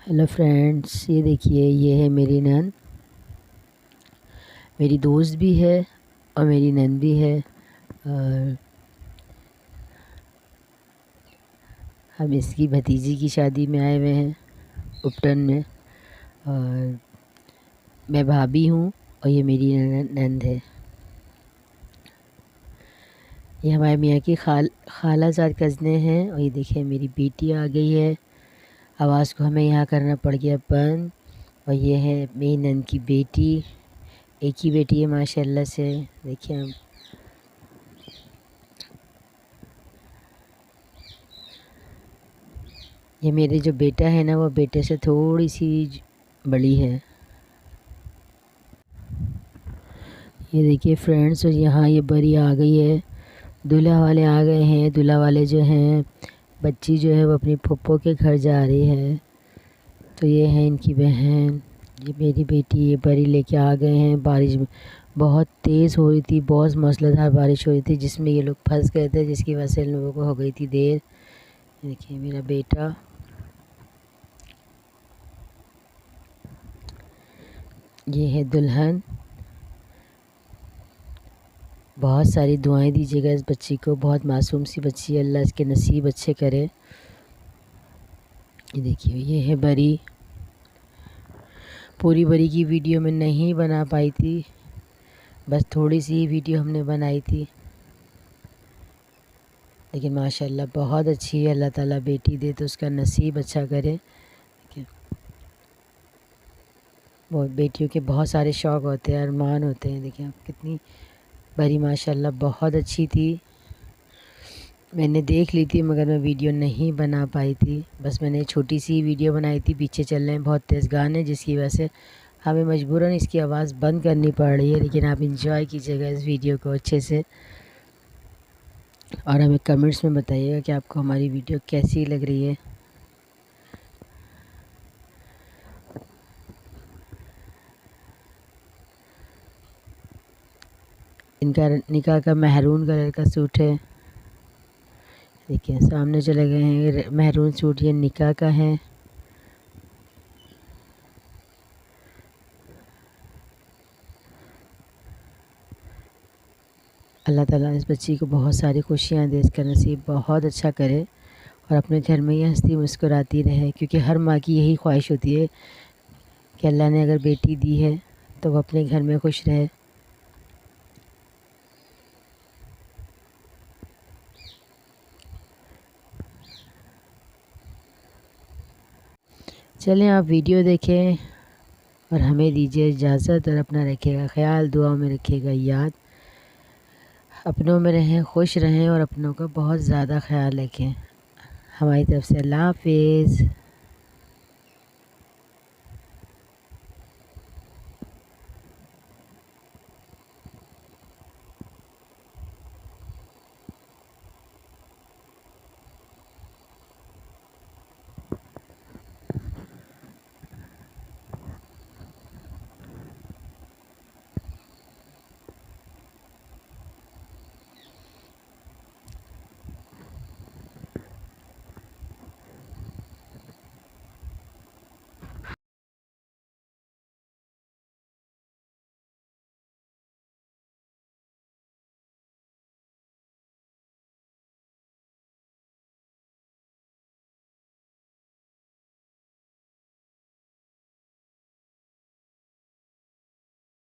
Hello friends, ये देखिए, ये है मेरी नंद। मेरी दोस्त भी है और मेरी नंद भी है। और हम इसकी भतीजी की शादी में आए हुए हैं उपटन में। और मैं भाभी हूँ और ये मेरी नंद है। ये हमारे मियाँ की खालाजाद कज़ने हैं। और ये देखिए, मेरी बेटी आ गई है। आवाज़ को हमें यहाँ करना पड़ गया बंद। और ये है मेरी नंद की बेटी। एक ही बेटी है माशाल्लाह से। देखिए हम, ये मेरे जो बेटा है ना, वो बेटे से थोड़ी सी बड़ी है। ये देखिए फ्रेंड्स, और यहाँ ये बरी आ गई है। दूल्हा वाले आ गए हैं। दूल्हा वाले जो हैं, बच्ची जो है वो अपनी फूफो के घर जा रही है। तो ये है इनकी बहन, ये मेरी बेटी। ये बरी लेके आ गए हैं। बारिश बहुत तेज़ हो रही थी, बहुत मूसलाधार बारिश हो रही थी, जिसमें ये लोग फंस गए थे, जिसकी वजह से इन लोगों को हो गई थी देर। देखिए मेरा बेटा। ये है दुल्हन। बहुत सारी दुआएं दीजिएगा इस बच्ची को। बहुत मासूम सी बच्ची है, अल्लाह इसके नसीब अच्छे करे। ये देखिए, ये है बरी। पूरी बरी की वीडियो में नहीं बना पाई थी, बस थोड़ी सी ही वीडियो हमने बनाई थी। लेकिन माशाल्लाह बहुत अच्छी है। अल्लाह ताला बेटी दे तो उसका नसीब अच्छा करे। देखिए, वो बेटियों के बहुत सारे शौक़ होते हैं, अरमान होते हैं। देखिए आप, कितनी बरी माशाल्लाह बहुत अच्छी थी। मैंने देख ली थी, मगर मैं वीडियो नहीं बना पाई थी। बस मैंने छोटी सी वीडियो बनाई थी। पीछे चल रहे हैं बहुत तेज़ गाने, जिसकी वजह से हमें मजबूरन इसकी आवाज़ बंद करनी पड़ रही है। लेकिन आप इंजॉय कीजिएगा इस वीडियो को अच्छे से। और हमें कमेंट्स में बताइएगा कि आपको हमारी वीडियो कैसी लग रही है। इनका निकाह का महरून कलर का सूट है। देखिए सामने चले गए हैं। महरून सूट ये निकाह का है। अल्लाह ताला इस बच्ची को बहुत सारी खुशियाँ दे, इसका नसीब बहुत अच्छा करे और अपने घर में ये हंसती मुस्कुराती रहे। क्योंकि हर माँ की यही ख्वाहिश होती है कि अल्लाह ने अगर बेटी दी है तो वो अपने घर में खुश रहे। चलें, आप वीडियो देखें और हमें दीजिए इजाज़त। और अपना रखिएगा ख्याल, दुआ में रखिएगा याद। अपनों में रहें, खुश रहें और अपनों का बहुत ज़्यादा ख्याल रखें। हमारी तरफ से अल्लाह हाफिज़।